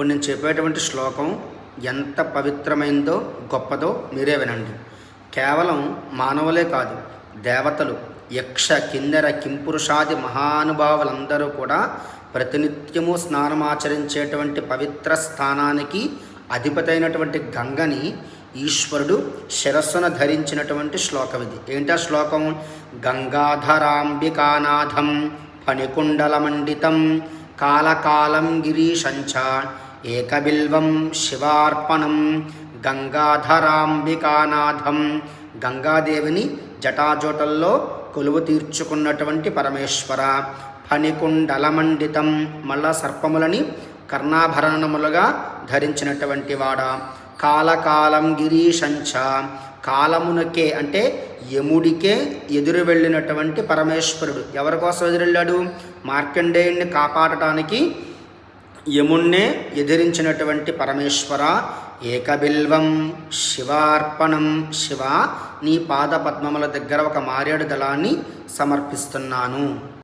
ఇప్పుడు నేను చెప్పేటువంటి శ్లోకం ఎంత పవిత్రమైందో గొప్పదో మీరే వినండి. కేవలం మానవులే కాదు, దేవతలు, యక్ష, కిన్నెర, కింపురుషాది మహానుభావులందరూ కూడా ప్రతినిత్యము స్నానమాచరించేటువంటి పవిత్ర స్థానానికి అధిపతి అయినటువంటి గంగని ఈశ్వరుడు శిరస్సున ధరించినటువంటి శ్లోకం ఇది. ఏంటా శ్లోకం? గంగాధరాంబికానాథం ఫణికుండలమండితం కాలకాలం గిరీశంచ ఏకబిల్వం శివార్పణం. గంగాధరాంబికానాథం, గంగాదేవిని జటాజోటల్లో కొలువు తీర్చుకున్నటువంటి పరమేశ్వర. ఫణికుండలమండితం, మళ్ళా సర్పములని కర్ణాభరణములుగా ధరించినటువంటి వాడ. కాలకాలం గిరీశంచ, కాలమునకే అంటే యముడికే ఎదురు వెళ్ళినటువంటి పరమేశ్వరుడు. ఎవరి కోసం ఎదురు వెళ్ళాడు? మార్కండేయుణ్ణి కాపాడటానికి యముణ్ణే ఎదిరించినటువంటి పరమేశ్వర. ఏకబిల్వం శివార్పణం, శివ నీ పాద పద్మముల దగ్గర ఒక మారేడు దళాన్ని సమర్పిస్తున్నాను.